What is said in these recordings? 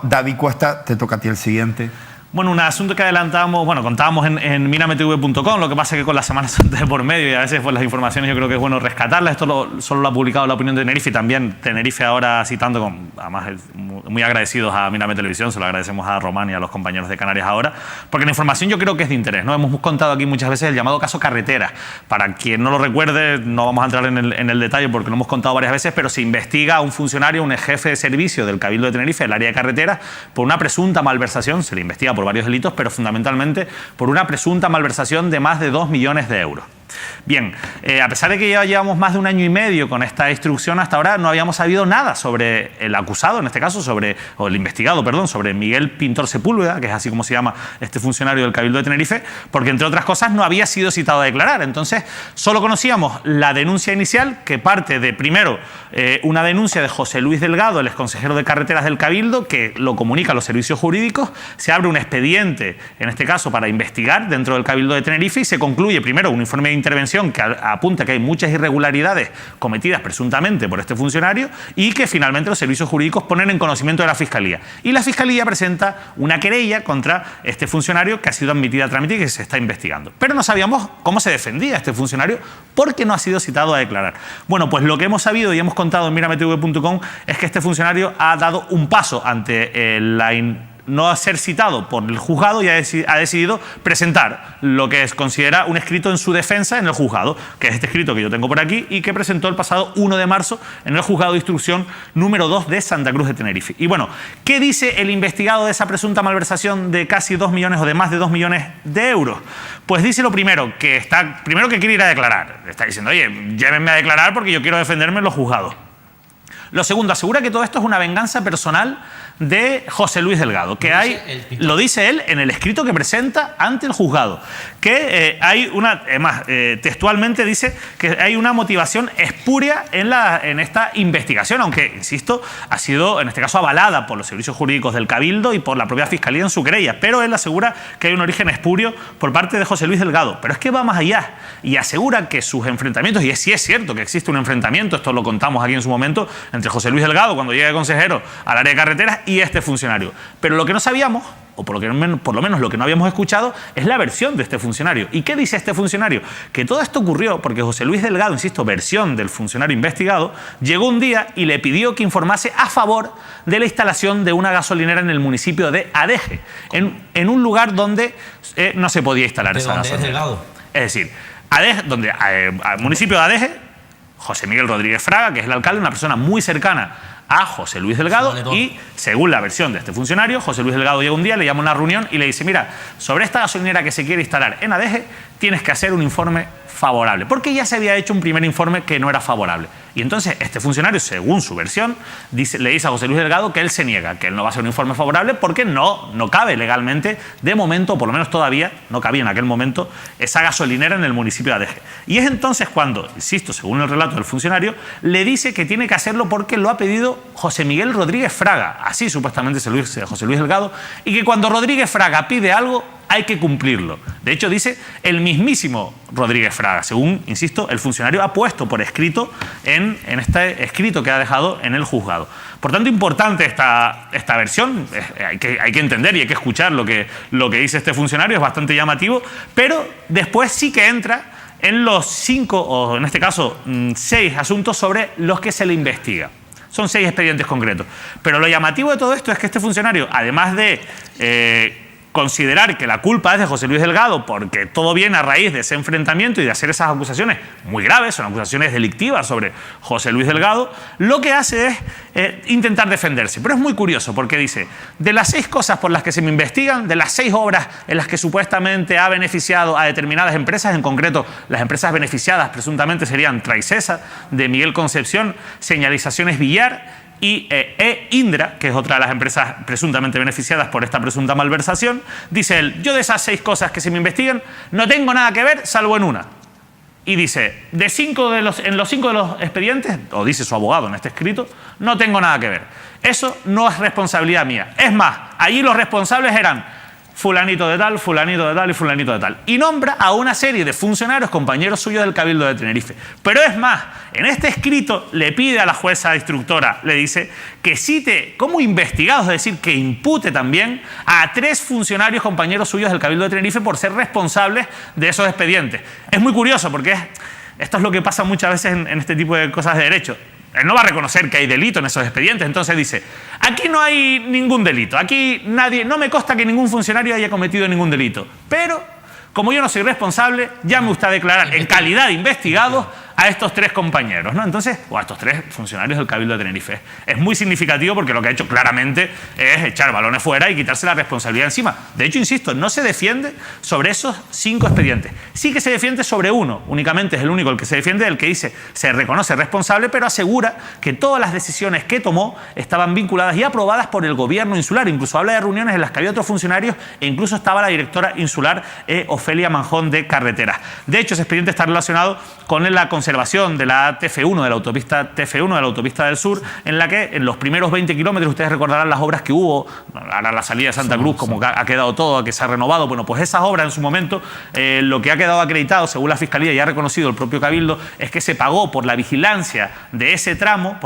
David Cuesta, te toca a ti el siguiente. Bueno, un asunto que adelantamos, bueno, contábamos en mirametv.com, lo que pasa es que con la Semana Santa de por medio y a veces pues, las informaciones yo creo que es bueno rescatarlas. Esto solo lo ha publicado La Opinión de Tenerife y también Tenerife ahora citando, además muy agradecidos a Mirame Televisión, se lo agradecemos a Román y a los compañeros de Canarias ahora, porque la información yo creo que es de interés, ¿no? Hemos contado aquí muchas veces el llamado caso Carretera. Para quien no lo recuerde, no vamos a entrar en el detalle porque lo hemos contado varias veces, pero se investiga a un funcionario, un jefe de servicio del Cabildo de Tenerife, del área de carreteras, por una presunta malversación. Se le investiga por varios delitos, pero fundamentalmente por una presunta malversación de más de 2 millones de euros. Bien, a pesar de que ya llevamos más de 1 año y medio con esta instrucción, hasta ahora no habíamos sabido nada sobre el acusado, en este caso, o el investigado, perdón, sobre Miguel Pintor Sepúlveda, que es así como se llama este funcionario del Cabildo de Tenerife, porque entre otras cosas no había sido citado a declarar. Entonces, solo conocíamos la denuncia inicial, que parte de, primero, una denuncia de José Luis Delgado, el exconsejero de Carreteras del Cabildo, que lo comunica a los servicios jurídicos, se abre un expediente, en este caso, para investigar dentro del Cabildo de Tenerife y se concluye, primero, un informe de intervención que apunta que hay muchas irregularidades cometidas presuntamente por este funcionario y que finalmente los servicios jurídicos ponen en conocimiento de la Fiscalía. Y la Fiscalía presenta una querella contra este funcionario que ha sido admitida a trámite y que se está investigando. Pero no sabíamos cómo se defendía este funcionario porque no ha sido citado a declarar. Bueno, pues lo que hemos sabido y hemos contado en mirametv.com es que este funcionario ha dado un paso ante no ser citado por el juzgado y ha decidido presentar lo que considera un escrito en su defensa en el juzgado, que es este escrito que yo tengo por aquí y que presentó el pasado 1 de marzo en el juzgado de instrucción número 2 de Santa Cruz de Tenerife. Y bueno, ¿qué dice el investigado de esa presunta malversación de casi 2 millones o de más de 2 millones de euros? Pues dice lo primero, que quiere ir a declarar. Está diciendo, oye, llévenme a declarar porque yo quiero defenderme en los juzgados. Lo segundo, asegura que todo esto es una venganza personal de José Luis Delgado, que lo dice él en el escrito que presenta ante el juzgado, que textualmente dice que hay una motivación espuria en esta investigación, aunque, insisto, ha sido en este caso avalada por los servicios jurídicos del Cabildo y por la propia Fiscalía en su querella, pero él asegura que hay un origen espurio por parte de José Luis Delgado. Pero es que va más allá y asegura que sus enfrentamientos, y sí es cierto que existe un enfrentamiento, esto lo contamos aquí en su momento, entre José Luis Delgado cuando llega de consejero al área de carreteras y este funcionario. Pero lo que no sabíamos, o por lo menos lo que no habíamos escuchado, es la versión de este funcionario. ¿Y qué dice este funcionario? Que todo esto ocurrió porque José Luis Delgado, insisto, versión del funcionario investigado, llegó un día y le pidió que informase a favor de la instalación de una gasolinera en el municipio de Adeje, en un lugar donde no se podía instalar esa gasolinera. ¿De dónde es Delgado? Es decir, al municipio de Adeje, José Miguel Rodríguez Fraga, que es el alcalde, una persona muy cercana a José Luis Delgado, y según la versión de este funcionario, José Luis Delgado llega un día, le llama a una reunión y le dice, mira, sobre esta gasolinera que se quiere instalar en Adeje tienes que hacer un informe favorable, porque ya se había hecho un primer informe que no era favorable. Y entonces este funcionario, según su versión, le dice a José Luis Delgado que él se niega, que él no va a hacer un informe favorable porque no cabe legalmente, de momento, por lo menos todavía, no cabía en aquel momento, esa gasolinera en el municipio de Adeje. Y es entonces cuando, insisto, según el relato del funcionario, le dice que tiene que hacerlo porque lo ha pedido José Miguel Rodríguez Fraga, así supuestamente José Luis Delgado, y que cuando Rodríguez Fraga pide algo, hay que cumplirlo. De hecho, dice el mismísimo Rodríguez Fraga, según, insisto, el funcionario ha puesto por escrito en este escrito que ha dejado en el juzgado. Por tanto, importante esta versión, hay que entender y hay que escuchar lo que dice este funcionario, es bastante llamativo, pero después sí que entra en los 5, o en este caso 6 asuntos sobre los que se le investiga. Son 6 expedientes concretos. Pero lo llamativo de todo esto es que este funcionario, además de considerar que la culpa es de José Luis Delgado porque todo viene a raíz de ese enfrentamiento y de hacer esas acusaciones muy graves, son acusaciones delictivas sobre José Luis Delgado, lo que hace es intentar defenderse. Pero es muy curioso porque dice, de las 6 cosas por las que se me investigan, de las 6 obras en las que supuestamente ha beneficiado a determinadas empresas, en concreto las empresas beneficiadas presuntamente serían Traicesa, de Miguel Concepción, Señalizaciones Villar y Indra, que es otra de las empresas presuntamente beneficiadas por esta presunta malversación, dice él, yo de esas 6 cosas que se me investigan no tengo nada que ver salvo en una. Y dice, en los 5 de los expedientes, o dice su abogado en este escrito, no tengo nada que ver. Eso no es responsabilidad mía. Es más, allí los responsables eran fulanito de tal, fulanito de tal y fulanito de tal. Y nombra a una serie de funcionarios, compañeros suyos del Cabildo de Tenerife. Pero es más, en este escrito le pide a la jueza instructora, le dice que cite como investigados, es decir, que impute también a 3 funcionarios, compañeros suyos del Cabildo de Tenerife por ser responsables de esos expedientes. Es muy curioso porque esto es lo que pasa muchas veces en este tipo de cosas de derecho. Él no va a reconocer que hay delito en esos expedientes, entonces dice, aquí no hay ningún delito, aquí nadie, no me consta que ningún funcionario haya cometido ningún delito, pero como yo no soy responsable, llame usted a declarar en calidad de investigado a estos 3 compañeros, ¿no? Entonces, o a estos 3 funcionarios del Cabildo de Tenerife. Es muy significativo porque lo que ha hecho claramente es echar balones fuera y quitarse la responsabilidad encima. De hecho, insisto, no se defiende sobre esos 5 expedientes. Sí que se defiende sobre uno, únicamente es el único el que se defiende, el que dice se reconoce responsable, pero asegura que todas las decisiones que tomó estaban vinculadas y aprobadas por el gobierno insular. Incluso habla de reuniones en las que había otros funcionarios e incluso estaba la directora insular Ofelia Manjón de Carreteras. De hecho, ese expediente está relacionado con la conservación de la TF1, de la autopista TF1, de la autopista del sur, en la que en los primeros 20 kilómetros, ustedes recordarán las obras que hubo, ahora la salida de Santa Cruz, como ha quedado todo, que se ha renovado. Bueno, pues esas obras en su momento, lo que ha quedado acreditado, según la Fiscalía y ha reconocido el propio Cabildo, es que se pagó por la vigilancia de ese tramo,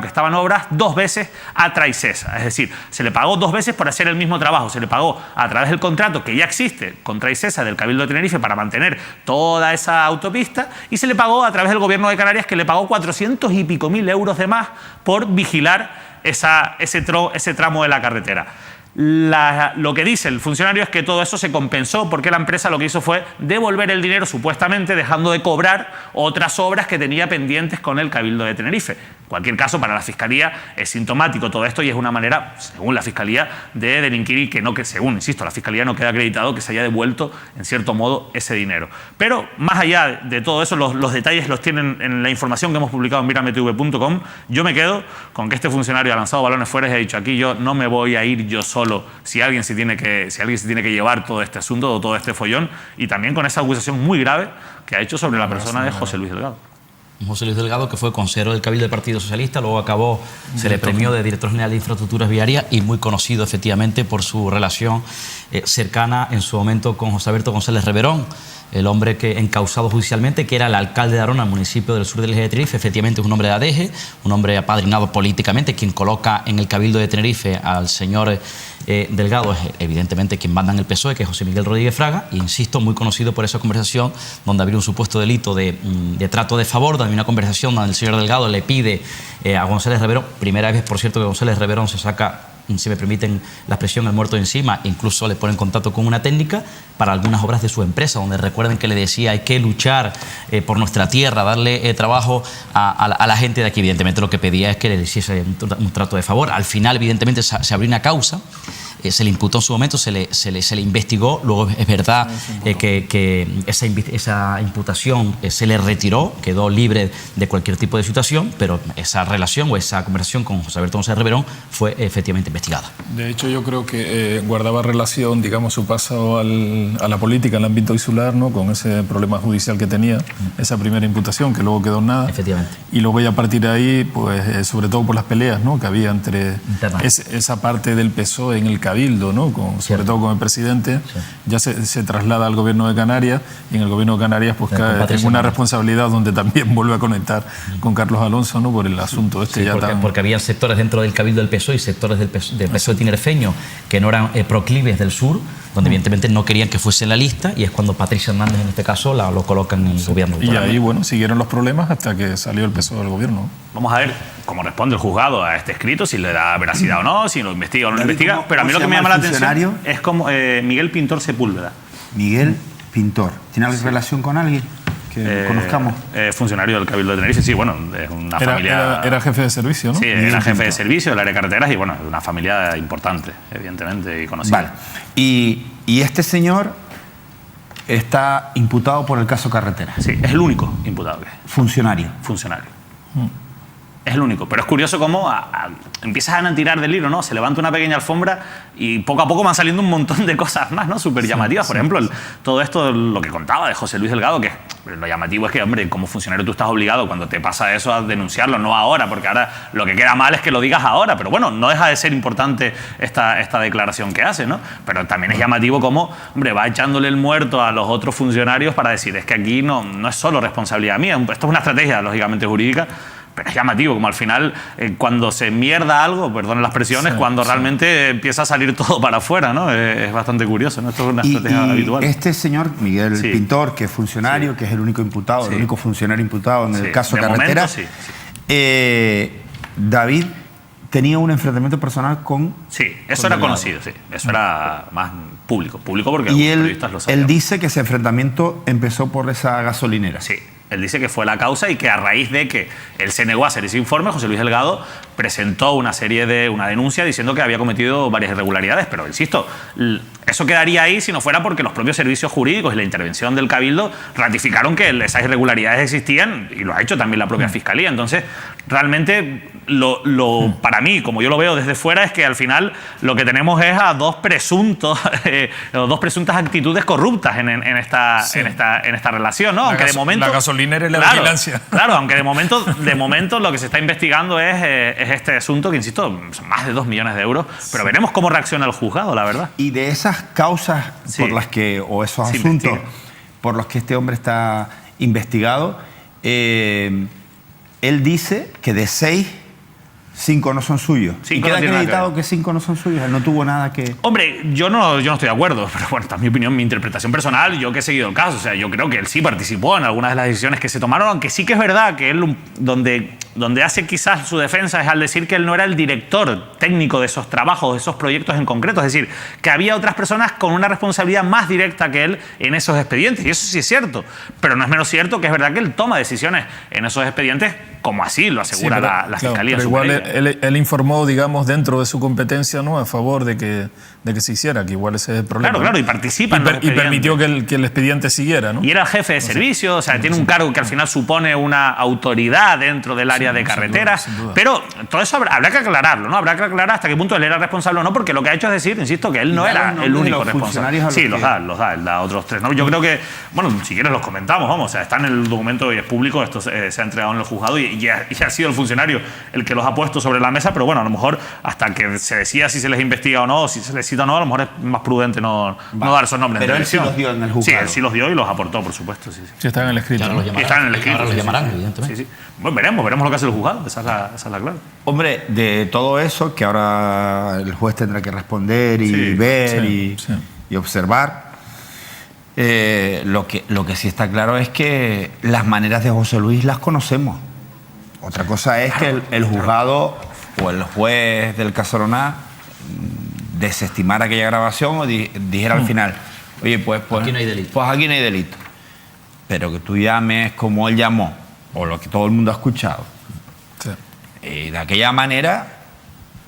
que estaban obras, 2 veces a Traicesa. Es decir, se le pagó 2 veces por hacer el mismo trabajo. Se le pagó a través del contrato que ya existe con Traicesa del Cabildo de Tenerife para mantener toda esa autopista, y se le pagó a través del gobierno de Canarias, que le pagó 400 y pico mil euros de más por vigilar ese tramo de la carretera. Lo que dice el funcionario es que todo eso se compensó porque la empresa lo que hizo fue devolver el dinero, supuestamente dejando de cobrar otras obras que tenía pendientes con el Cabildo de Tenerife. En cualquier caso, para la Fiscalía es sintomático todo esto y es una manera, según la Fiscalía, de delinquir y que según, insisto, la Fiscalía no queda acreditado que se haya devuelto, en cierto modo, ese dinero. Pero, más allá de todo eso, los detalles los tienen en la información que hemos publicado en mirametv.com. Yo me quedo con que este funcionario ha lanzado balones fuera y ha dicho, aquí yo no me voy a ir yo solo si alguien se tiene que llevar todo este asunto o todo este follón, y también con esa acusación muy grave que ha hecho sobre la persona de José Luis Delgado. José Luis Delgado, que fue consejero del Cabildo del Partido Socialista, luego se le premió de director general de infraestructuras viarias y muy conocido efectivamente por su relación cercana en su momento con José Alberto González Reverón, el hombre que encausado judicialmente, que era el alcalde de Arona, municipio del sur del eje de Tenerife. Efectivamente es un hombre de ADEGE, un hombre apadrinado políticamente, quien coloca en el Cabildo de Tenerife al señor Delgado es evidentemente quien manda en el PSOE, que es José Miguel Rodríguez Fraga, e insisto, muy conocido por esa conversación donde habría un supuesto delito de trato de favor, donde hay una conversación donde el señor Delgado le pide a González Reverón, primera vez por cierto que González Reverón se saca, si me permiten la expresión, el muerto de encima, incluso le pone en contacto con una técnica para algunas obras de su empresa, donde recuerden que le decía hay que luchar por nuestra tierra, darle trabajo a la gente de aquí. Evidentemente lo que pedía es que le hiciese un trato de favor. Al final evidentemente se abrió una causa, se le imputó en su momento, se le investigó, luego es verdad que esa imputación se le retiró, quedó libre de cualquier tipo de situación, pero esa relación o esa conversación con José Alberto González Reverón fue efectivamente investigada. De hecho, yo creo que guardaba relación, digamos, su paso a la política en el ámbito insular, ¿no?, con ese problema judicial que tenía, esa primera imputación, que luego quedó en nada. Efectivamente. Y luego ya a partir de ahí, pues, sobre todo por las peleas, ¿no?, que había entre esa parte del PSOE en el Cabildo, ¿no?, sobre todo con el presidente, ya se traslada al gobierno de Canarias, y en el gobierno de Canarias pues cae en una responsabilidad donde también vuelve a conectar con Carlos Alonso, ¿no?, por el asunto este. Sí, porque había sectores dentro del Cabildo del PSOE y sectores del PSOE tinerfeño que no eran proclives del sur, donde evidentemente no querían que fuese en la lista, y es cuando Patricia Hernández en este caso lo colocan en el gobierno. Y ahí, bueno, siguieron los problemas hasta que salió el PSOE del gobierno. Vamos a ver cómo responde el juzgado a este escrito, si le da veracidad o no, si lo investiga o no lo investiga. Pero a mí lo que me llama la atención es como Miguel Pintor Sepúlveda. Miguel Pintor. ¿Tiene alguna relación con alguien que conozcamos? Funcionario del Cabildo de Tenerife, sí, bueno, es una familia... Era jefe de servicio, ¿no? Sí, era jefe de servicio del área de carreteras y, bueno, de una familia importante, evidentemente, y conocida. Vale. Y este señor está imputado por el caso Carreteras. Sí, es el único imputado. Funcionario. Funcionario. Es el único. Pero es curioso cómo empiezas a tirar del hilo, ¿no? Se levanta una pequeña alfombra y poco a poco van saliendo un montón de cosas más, ¿no? Súper llamativas. Por ejemplo, todo esto, lo que contaba de José Luis Delgado, que lo llamativo es que, hombre, como funcionario tú estás obligado cuando te pasa eso a denunciarlo, no ahora, porque ahora lo que queda mal es que lo digas ahora. Pero bueno, no deja de ser importante esta declaración que hace, ¿no? Pero también es llamativo cómo, hombre, va echándole el muerto a los otros funcionarios para decir, es que aquí no es solo responsabilidad mía. Esto es una estrategia, lógicamente, jurídica. Pero es llamativo, como al final, cuando se mierda algo, perdón las expresiones, cuando realmente empieza a salir todo para afuera, ¿no? Es bastante curioso, ¿no? Esto es una estrategia habitual. Este señor, Miguel Pintor, que es funcionario, que es el único imputado, el único funcionario imputado en el caso de Carretera, David tenía un enfrentamiento personal con... Sí, eso era conocido, sí. Eso era más público porque y los periodistas lo sabían. Él dice que ese enfrentamiento empezó por esa gasolinera. Sí. Él dice que fue la causa y que a raíz de que él se negó a hacer ese informe, José Luis Delgado presentó una denuncia diciendo que había cometido varias irregularidades, pero insisto, eso quedaría ahí si no fuera porque los propios servicios jurídicos y la intervención del Cabildo ratificaron que esas irregularidades existían y lo ha hecho también la propia Fiscalía. Entonces, realmente, para mí, como yo lo veo desde fuera, es que al final lo que tenemos es a dos presuntas actitudes corruptas en esta relación, ¿no? Aunque de momento... La gasolinera y la vigilancia. Claro, aunque de momento lo que se está investigando es este asunto, que insisto, son más de 2 millones de euros, pero veremos cómo reacciona el juzgado, la verdad. Y de esas causas por las que, o esos asuntos por los que este hombre está investigado, él dice que de 6, 5 no son suyos. ¿Y queda acreditado que 5 no son suyos? Él no tuvo nada que... Hombre, yo no estoy de acuerdo, pero bueno, esta es mi opinión, mi interpretación personal, yo que he seguido el caso. O sea, yo creo que él sí participó en algunas de las decisiones que se tomaron, aunque sí que es verdad que él, donde hace quizás su defensa es al decir que él no era el director técnico de esos trabajos, de esos proyectos en concreto. Es decir, que había otras personas con una responsabilidad más directa que él en esos expedientes. Y eso sí es cierto. Pero no es menos cierto que es verdad que él toma decisiones en esos expedientes, como así lo asegura la Fiscalía. Pero igual él informó, digamos, dentro de su competencia, ¿no?, a favor de que se hiciera, que igual ese es el problema. Claro, y participa y permitió que el expediente siguiera, ¿no? Y era jefe de servicio, o sea, tiene un cargo que al final supone una autoridad dentro del área de carreteras. Sin duda. Pero todo eso habrá que aclararlo, ¿no? Habrá que aclarar hasta qué punto él era responsable o no, porque lo que ha hecho es decir, insisto, que él no era el único responsable. Sí, los da, él da otros 3, ¿no? Yo creo que, bueno, si quieres los comentamos, vamos, o sea, está en el documento y es público, esto se ha entregado en el juzgado y ha sido el funcionario el que los ha puesto sobre la mesa, pero bueno, a lo mejor hasta que se decida si se les investiga o no, si se les cita o no, a lo mejor es más prudente no dar esos nombres. Pero él sí los dio en el juzgado. Sí, él sí los dio y los aportó, por supuesto. Sí. Sí, están en el escrito. Están en el escrito. Ahora los llamarán, evidentemente. Sí. Bueno, veremos lo que hace el juzgado, esa es la clave. Hombre, de todo eso, que ahora el juez tendrá que responder y ver y observar, lo que sí está claro es que las maneras de José Luis las conocemos. Otra cosa es que el juzgado o el juez del caso Roná desestimara aquella grabación o dijera al final, oye, pues aquí no hay delito. Pues aquí no hay delito. Pero que tú llames como él llamó, o lo que todo el mundo ha escuchado. Sí. De aquella manera,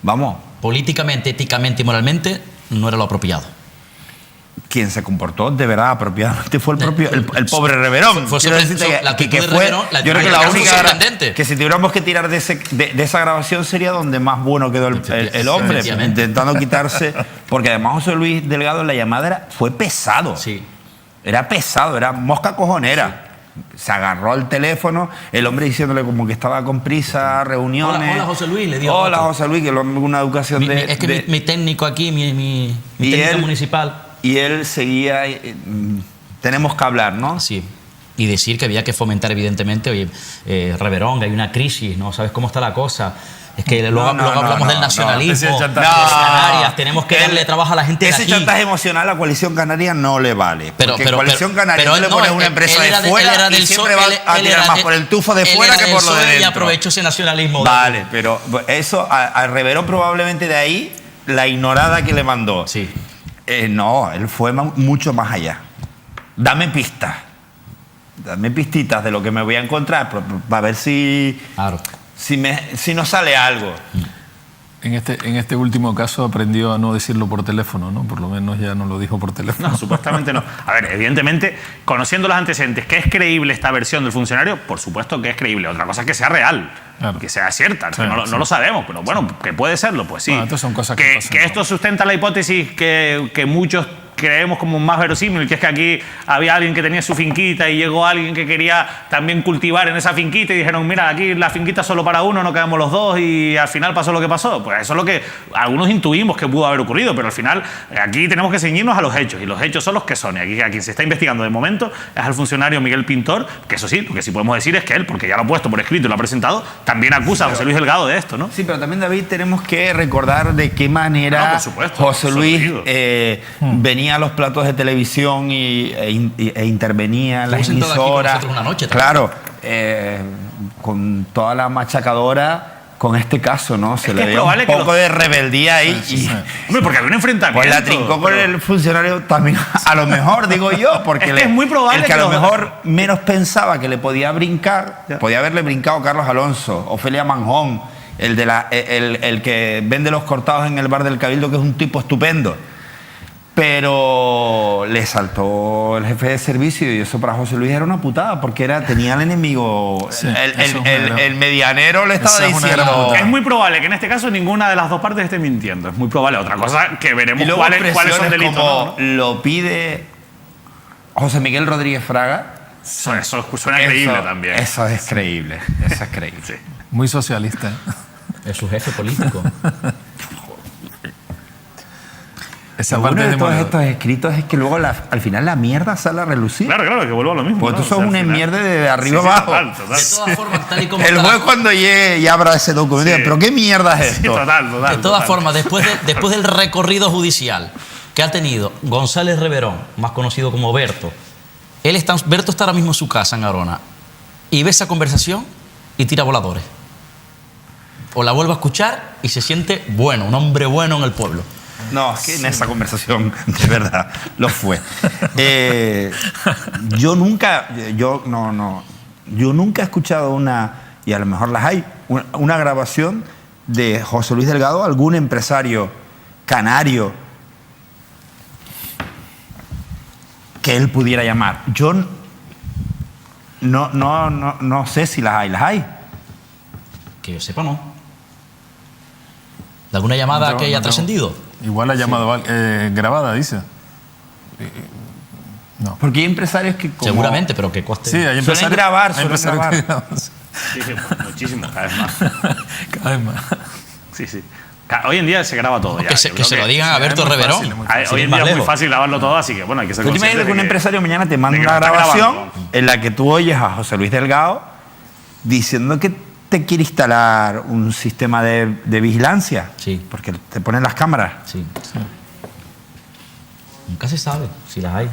vamos. Políticamente, éticamente y moralmente no era lo apropiado. Quien se comportó de verdad apropiadamente fue el pobre Reverón. Yo creo que la única que si tuviéramos que tirar de esa grabación sería donde más bueno quedó el hombre, intentando quitarse, porque además José Luis Delgado en la llamada fue pesado. Sí. Era pesado, era mosca cojonera. Sí. Se agarró el teléfono, el hombre diciéndole como que estaba con prisa, reuniones. Hola José Luis, le dio. Hola José Luis, que una educación mi técnico aquí, mi técnico municipal. Y él seguía, tenemos que hablar, ¿no? Sí. Y decir que había que fomentar, evidentemente, oye, Reverón, hay una crisis, ¿no? ¿Sabes cómo está la cosa? Es que luego hablamos del nacionalismo, de Canarias, tenemos que darle trabajo a la gente de aquí. Ese chantaje emocional a Coalición Canaria no le vale. Porque Coalición Canaria no le pone una empresa de fuera y siempre va a tirar más por el tufo de fuera que por lo de dentro. Y aprovechó ese nacionalismo. Vale, pero eso, a Reverón probablemente de ahí, la ignorada que le mandó. Sí. No, él fue mucho más allá. Dame pistas. Dame pistitas de lo que me voy a encontrar para ver si... Claro. Si nos sale algo. En este último caso aprendió a no decirlo por teléfono, ¿no? Por lo menos ya no lo dijo por teléfono. No, supuestamente no. A ver, evidentemente, conociendo los antecedentes, ¿que es creíble esta versión del funcionario? Por supuesto que es creíble. Otra cosa es que sea real, claro, que sea cierta. Sí, no lo sabemos, pero bueno, que puede serlo, pues sí. Bueno, estas son cosas que pasan, que esto sustenta la hipótesis que muchos creemos como más verosímil, que es que aquí había alguien que tenía su finquita y llegó alguien que quería también cultivar en esa finquita y dijeron, mira, aquí la finquita es solo para uno, no quedamos los dos, y al final pasó lo que pasó. Pues eso es lo que algunos intuimos que pudo haber ocurrido, pero al final aquí tenemos que ceñirnos a los hechos, y los hechos son los que son. Y aquí a quien se está investigando de momento es al funcionario Miguel Pintor, que eso sí, lo que sí podemos decir es que él, porque ya lo ha puesto por escrito y lo ha presentado, también acusa a José Luis Delgado de esto, ¿no? Sí, pero también, David, tenemos que recordar de qué manera por supuesto, José Luis venía a los platos de televisión e intervenía en las emisoras. Una noche, claro, con toda la machacadora. Con este caso, ¿no? Se le dio un poco de rebeldía ahí. Sí. Hombre, porque había un enfrentamiento. Pues la trincó con el funcionario también, a lo mejor, digo yo, porque es muy probable el que a lo mejor menos pensaba que le podía brincar, podía haberle brincado Carlos Alonso, Ofelia Manjón, el que vende los cortados en el bar del Cabildo, que es un tipo estupendo. Pero le saltó el jefe de servicio y eso para José Luis era una putada, porque tenía al enemigo, sí, el medianero le estaba diciendo... Es muy probable que en este caso ninguna de las dos partes esté mintiendo, es muy probable. Otra cosa que veremos cuáles son delitos. Como lo pide José Miguel Rodríguez Fraga. Eso suena creíble también. Eso es creíble, eso es creíble. Sí. Muy socialista. Es su jefe político. Esa parte de todos estos escritos es que luego al final la mierda sale a relucir. Claro, que vuelvo a lo mismo. Pues tú sos una mierda de arriba abajo. Total. De todas formas, tal y como el juez cuando llegue y abra ese documento, pero ¿qué mierda es esto? Total. De todas formas, después del recorrido judicial que ha tenido González Reverón, más conocido como Berto, Berto está ahora mismo en su casa en Arona y ve esa conversación y tira voladores. O la vuelve a escuchar y se siente bueno, un hombre bueno en el pueblo. No, es que en esa conversación, de verdad, lo fue. Yo nunca he escuchado y a lo mejor las hay, una grabación de José Luis Delgado, algún empresario canario que él pudiera llamar. Yo no sé si las hay. Que yo sepa, no. ¿De alguna llamada que haya trascendido? Igual la llamada grabada, dice. No. Porque hay empresarios que... Seguramente, pero que coste... Sí, hay empresarios, suelen grabar. Sí, muchísimo, cada vez más. Cada vez más. Sí. Hoy en día se graba todo ya. Que se lo digan a Berto Reverón. Hoy en día es muy fácil grabarlo todo, así que bueno, hay que ser ¿Tú te consciente imaginas que un empresario mañana te manda que una lo está grabación grabando? en la que tú oyes a José Luis Delgado diciendo que te quiere instalar un sistema de vigilancia? Sí. Porque te ponen las cámaras. Sí. Nunca se sabe si las hay.